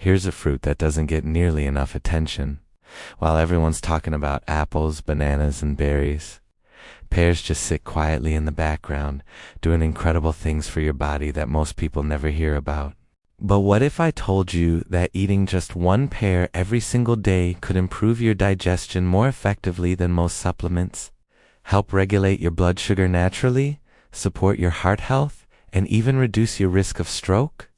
Here's a fruit that doesn't get nearly enough attention. While everyone's talking about apples, bananas, and berries, pears just sit quietly in the background, doing incredible things for your body that most people never hear about. But what if I told you that eating just one pear every single day could improve your digestion more effectively than most supplements, help regulate your blood sugar naturally, support your heart health, and even reduce your risk of stroke?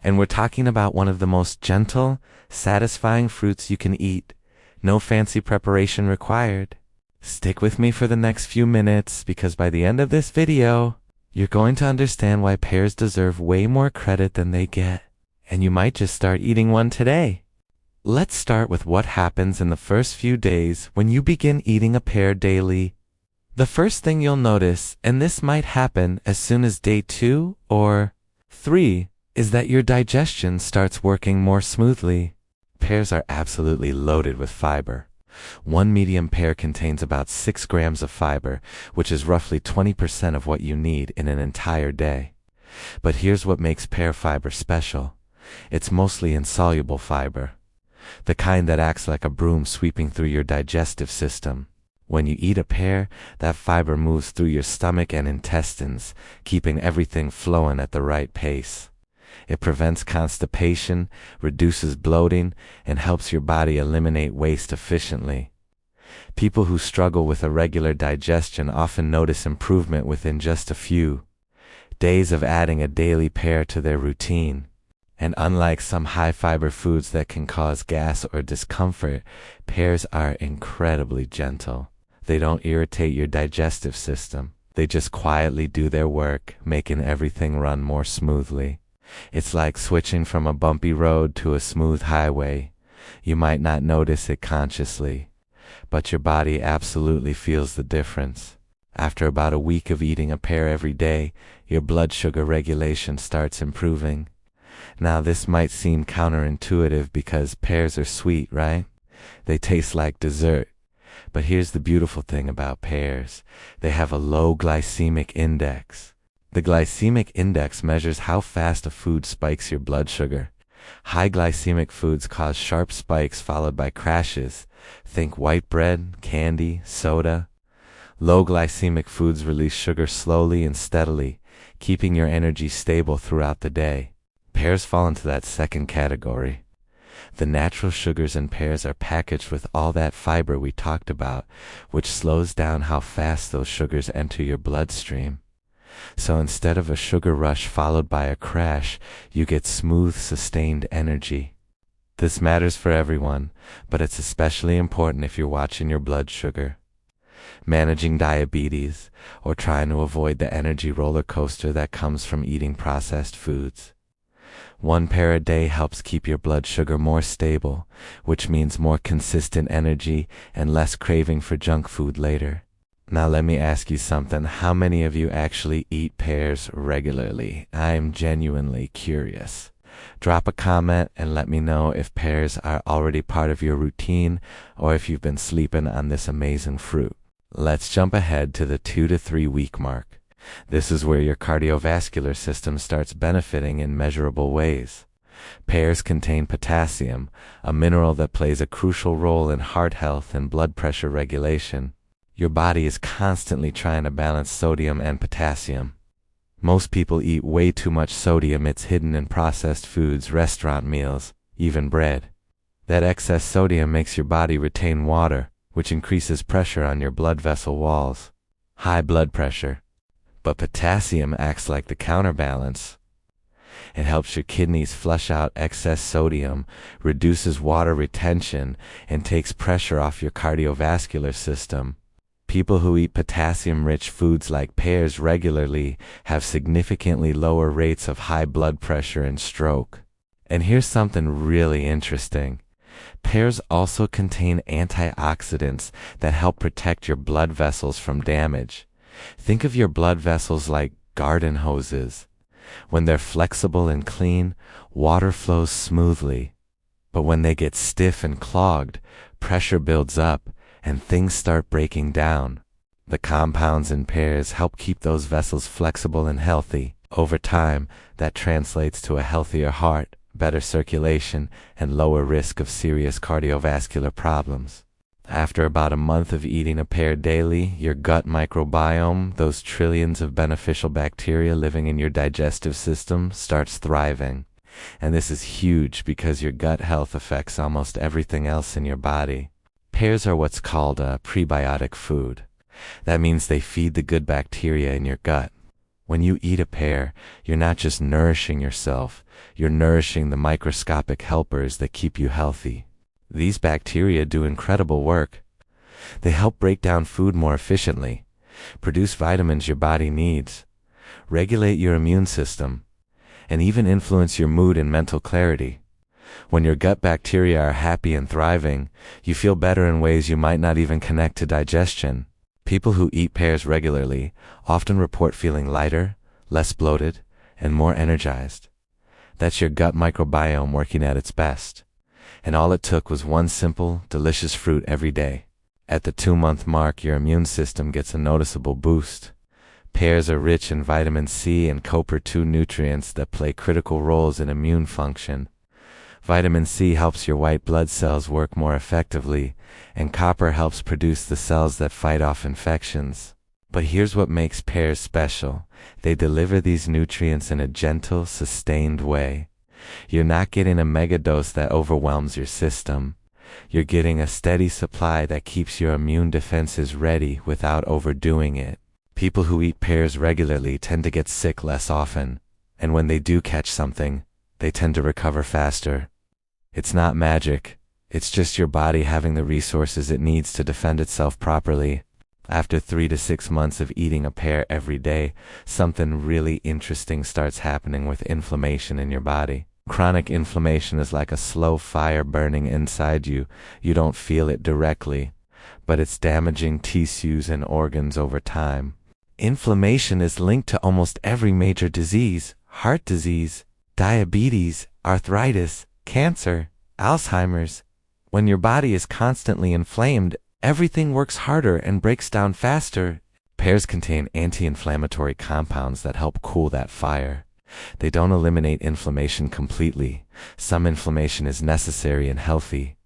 And we're talking about one of the most gentle, satisfying fruits you can eat. No fancy preparation required. Stick with me for the next few minutes, because by the end of this video, you're going to understand why pears deserve way more credit than they get. And you might just start eating one today. Let's start with what happens in the first few days when you begin eating a pear daily. The first thing you'll notice, and this might happen as soon as day 2 or 3, is that your digestion starts working more smoothly. Pears are absolutely loaded with fiber. One medium pear contains about 6 grams of fiber, which is roughly 20% of what you need in an entire day. But here's what makes pear fiber special. It's mostly insoluble fiber, the kind that acts like a broom sweeping through your digestive system. When you eat a pear, that fiber moves through your stomach and intestines, keeping everything flowing at the right pace. It prevents constipation, reduces bloating, and helps your body eliminate waste efficiently. People who struggle with irregular digestion often notice improvement within just a few days of adding a daily pear to their routine. And unlike some high-fiber foods that can cause gas or discomfort, pears are incredibly gentle. They don't irritate your digestive system. They just quietly do their work, making everything run more smoothly. It's like switching from a bumpy road to a smooth highway. You might not notice it consciously, but your body absolutely feels the difference. After about a week of eating a pear every day, your blood sugar regulation starts improving. Now this might seem counterintuitive because pears are sweet, right? They taste like dessert. But here's the beautiful thing about pears. They have a low glycemic index. The glycemic index measures how fast a food spikes your blood sugar. High glycemic foods cause sharp spikes followed by crashes. Think white bread, candy, soda. Low glycemic foods release sugar slowly and steadily, keeping your energy stable throughout the day. Pears fall into that second category. The natural sugars in pears are packaged with all that fiber we talked about, which slows down how fast those sugars enter your bloodstream. So instead of a sugar rush followed by a crash, you get smooth, sustained energy. This matters for everyone, but it's especially important if you're watching your blood sugar, managing diabetes, or trying to avoid the energy roller coaster that comes from eating processed foods. One pear a day helps keep your blood sugar more stable, which means more consistent energy and less craving for junk food later. Now let me ask you something. How many of you actually eat pears regularly? I'm genuinely curious. Drop a comment and let me know if pears are already part of your routine or if you've been sleeping on this amazing fruit. Let's jump ahead to the 2 to 3 week mark. This is where your cardiovascular system starts benefiting in measurable ways. Pears contain potassium, a mineral that plays a crucial role in heart health and blood pressure regulation. Your body is constantly trying to balance sodium and potassium. Most people eat way too much sodium. It's hidden in processed foods, restaurant meals, even bread. That excess sodium makes your body retain water, which increases pressure on your blood vessel walls. High blood pressure. But potassium acts like the counterbalance. It helps your kidneys flush out excess sodium, reduces water retention, and takes pressure off your cardiovascular system. People who eat potassium-rich foods like pears regularly have significantly lower rates of high blood pressure and stroke. And here's something really interesting. Pears also contain antioxidants that help protect your blood vessels from damage. Think of your blood vessels like garden hoses. When they're flexible and clean, water flows smoothly. But when they get stiff and clogged, pressure builds up and things start breaking down. The compounds in pears help keep those vessels flexible and healthy. Over time, that translates to a healthier heart, better circulation, and lower risk of serious cardiovascular problems. After about a month of eating a pear daily, your gut microbiome, those trillions of beneficial bacteria living in your digestive system, starts thriving. And this is huge because your gut health affects almost everything else in your body. Pears are what's called a prebiotic food. That means they feed the good bacteria in your gut. When you eat a pear, you're not just nourishing yourself, you're nourishing the microscopic helpers that keep you healthy. These bacteria do incredible work. They help break down food more efficiently, produce vitamins your body needs, regulate your immune system, and even influence your mood and mental clarity. When your gut bacteria are happy and thriving, you feel better in ways you might not even connect to digestion. People who eat pears regularly often report feeling lighter, less bloated, and more energized. That's your gut microbiome working at its best. And all it took was one simple, delicious fruit every day. At the 2-month mark, your immune system gets a noticeable boost. Pears are rich in vitamin C and copper-2 nutrients that play critical roles in immune function. Vitamin C helps your white blood cells work more effectively, and copper helps produce the cells that fight off infections. But here's what makes pears special. They deliver these nutrients in a gentle, sustained way. You're not getting a mega dose that overwhelms your system. You're getting a steady supply that keeps your immune defenses ready without overdoing it. People who eat pears regularly tend to get sick less often, and when they do catch something, they tend to recover faster. It's not magic, it's just your body having the resources it needs to defend itself properly. After 3 to 6 months of eating a pear every day, something really interesting starts happening with inflammation in your body. Chronic inflammation is like a slow fire burning inside you. You don't feel it directly, but it's damaging tissues and organs over time. Inflammation is linked to almost every major disease: heart disease, diabetes, arthritis, cancer, Alzheimer's. When your body is constantly inflamed, everything works harder and breaks down faster. Pears contain anti-inflammatory compounds that help cool that fire. They don't eliminate inflammation completely. Some inflammation is necessary and healthy,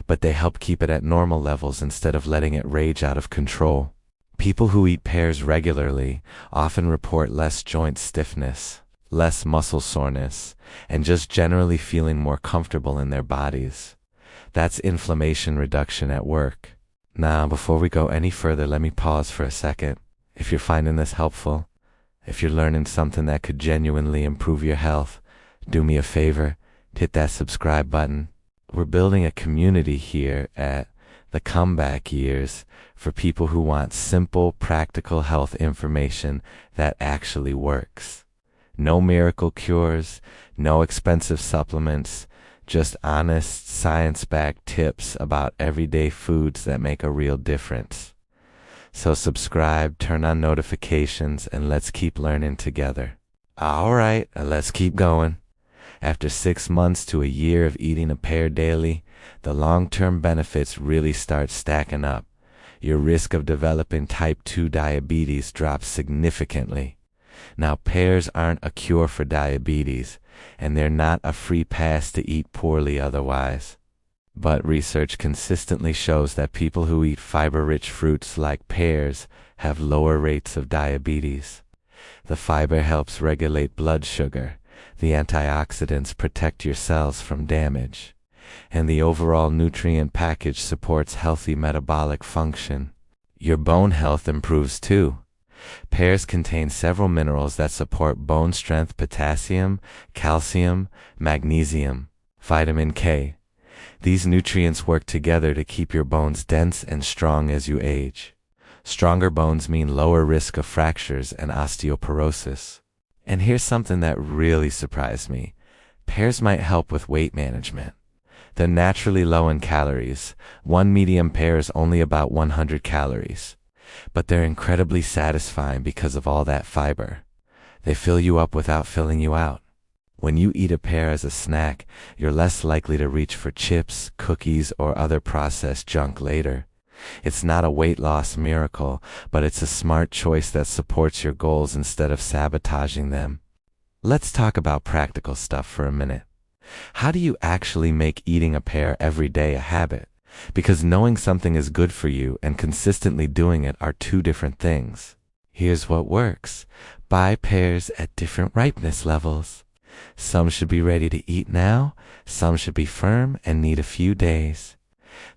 but they help keep it at normal levels instead of letting it rage out of control. People who eat pears regularly often report less joint stiffness, less muscle soreness, and just generally feeling more comfortable in their bodies. That's inflammation reduction at work. Now, before we go any further, let me pause for a second. If you're finding this helpful, if you're learning something that could genuinely improve your health, do me a favor, hit that subscribe button. We're building a community here at The Comeback Years for people who want simple, practical health information that actually works. No miracle cures, no expensive supplements, just honest, science-backed tips about everyday foods that make a real difference. So subscribe, turn on notifications, and let's keep learning together. All right, let's keep going. After 6 months to a year of eating a pear daily, the long-term benefits really start stacking up. Your risk of developing type 2 diabetes drops significantly. Now, pears aren't a cure for diabetes, and they're not a free pass to eat poorly otherwise. But research consistently shows that people who eat fiber-rich fruits like pears have lower rates of diabetes. The fiber helps regulate blood sugar, the antioxidants protect your cells from damage, and the overall nutrient package supports healthy metabolic function. Your bone health improves too. Pears contain several minerals that support bone strength: potassium, calcium, magnesium, vitamin K. These nutrients work together to keep your bones dense and strong as you age. Stronger bones mean lower risk of fractures and osteoporosis. And here's something that really surprised me. Pears might help with weight management. They're naturally low in calories. One medium pear is only about 100 calories. But they're incredibly satisfying because of all that fiber. They fill you up without filling you out. When you eat a pear as a snack, you're less likely to reach for chips, cookies, or other processed junk later. It's not a weight loss miracle, but it's a smart choice that supports your goals instead of sabotaging them. Let's talk about practical stuff for a minute. How do you actually make eating a pear every day a habit? Because knowing something is good for you and consistently doing it are two different things. Here's what works. Buy pears at different ripeness levels. Some should be ready to eat now, some should be firm and need a few days.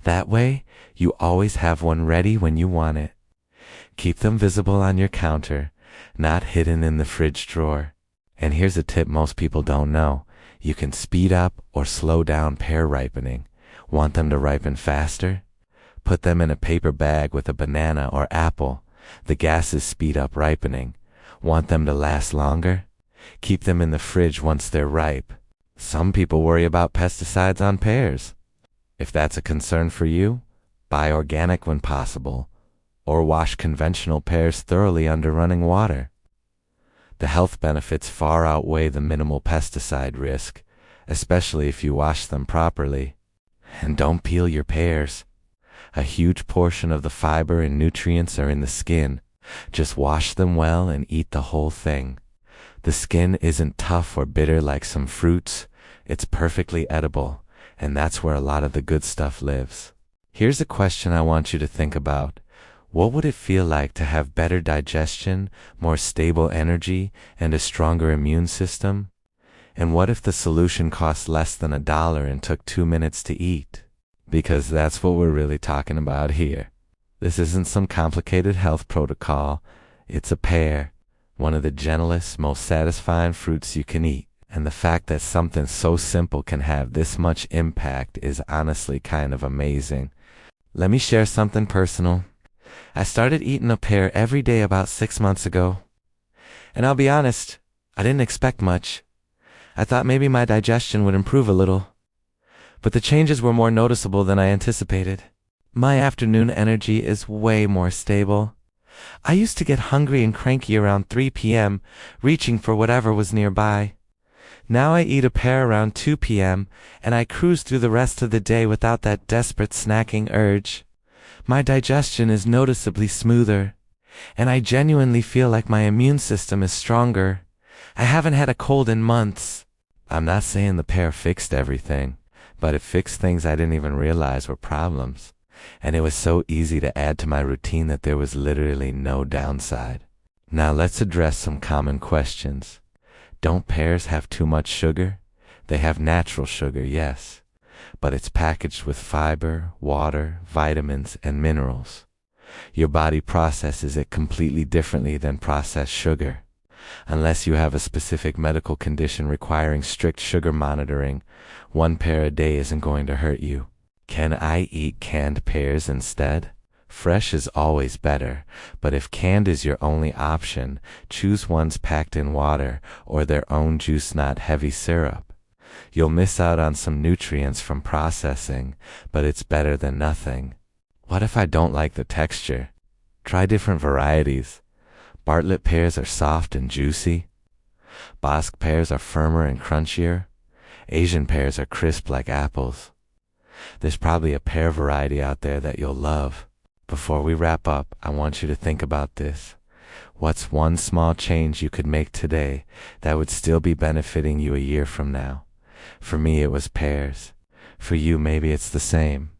That way, you always have one ready when you want it. Keep them visible on your counter, not hidden in the fridge drawer. And here's a tip most people don't know. You can speed up or slow down pear ripening. Want them to ripen faster? Put them in a paper bag with a banana or apple. The gases speed up ripening. Want them to last longer? Keep them in the fridge once they're ripe. Some people worry about pesticides on pears. If that's a concern for you, buy organic when possible, or wash conventional pears thoroughly under running water. The health benefits far outweigh the minimal pesticide risk, especially if you wash them properly. And don't peel your pears. A huge portion of the fiber and nutrients are in the skin. Just wash them well and eat the whole thing. The skin isn't tough or bitter like some fruits. It's perfectly edible, and that's where a lot of the good stuff lives. Here's a question I want you to think about. What would it feel like to have better digestion, more stable energy, and a stronger immune system? And what if the solution cost less than $1 and took 2 minutes to eat? Because that's what we're really talking about here. This isn't some complicated health protocol. It's a pear, one of the gentlest, most satisfying fruits you can eat. And the fact that something so simple can have this much impact is honestly kind of amazing. Let me share something personal. I started eating a pear every day about 6 months ago. And I'll be honest, I didn't expect much. I thought maybe my digestion would improve a little. But the changes were more noticeable than I anticipated. My afternoon energy is way more stable. I used to get hungry and cranky around 3 p.m., reaching for whatever was nearby. Now I eat a pear around 2 p.m., and I cruise through the rest of the day without that desperate snacking urge. My digestion is noticeably smoother, and I genuinely feel like my immune system is stronger. I haven't had a cold in months. I'm not saying the pear fixed everything, but it fixed things I didn't even realize were problems. And it was so easy to add to my routine that there was literally no downside. Now let's address some common questions. Don't pears have too much sugar? They have natural sugar, yes, but it's packaged with fiber, water, vitamins, and minerals. Your body processes it completely differently than processed sugar. Unless you have a specific medical condition requiring strict sugar monitoring, 1 pear a day isn't going to hurt you. Can I eat canned pears instead? Fresh is always better, but if canned is your only option, choose ones packed in water or their own juice, not heavy syrup. You'll miss out on some nutrients from processing, but it's better than nothing. What if I don't like the texture? Try different varieties. Bartlett pears are soft and juicy. Bosc pears are firmer and crunchier. Asian pears are crisp like apples. There's probably a pear variety out there that you'll love. Before we wrap up, I want you to think about this. What's one small change you could make today that would still be benefiting you a year from now? For me, it was pears. For you, maybe it's the same.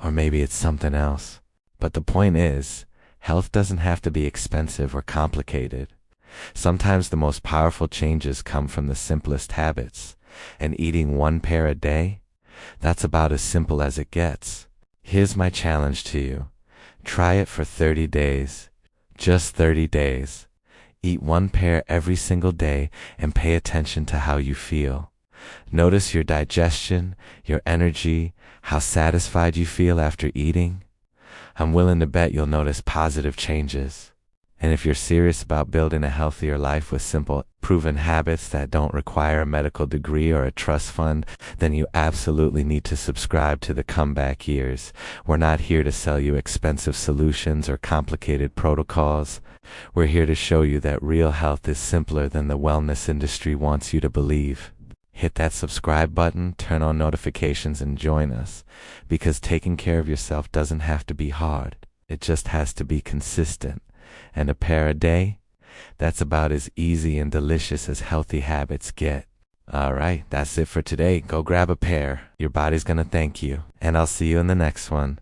Or maybe it's something else. But the point is, health doesn't have to be expensive or complicated. Sometimes the most powerful changes come from the simplest habits. And eating 1 pear a day? That's about as simple as it gets. Here's my challenge to you. Try it for 30 days. Just 30 days. Eat 1 pear every single day and pay attention to how you feel. Notice your digestion, your energy, how satisfied you feel after eating. I'm willing to bet you'll notice positive changes. And if you're serious about building a healthier life with simple, proven habits that don't require a medical degree or a trust fund, then you absolutely need to subscribe to the Comeback Years. We're not here to sell you expensive solutions or complicated protocols. We're here to show you that real health is simpler than the wellness industry wants you to believe. Hit that subscribe button, turn on notifications, and join us. Because taking care of yourself doesn't have to be hard. It just has to be consistent. And a pear a day? That's about as easy and delicious as healthy habits get. Alright, that's it for today. Go grab a pear. Your body's gonna thank you. And I'll see you in the next one.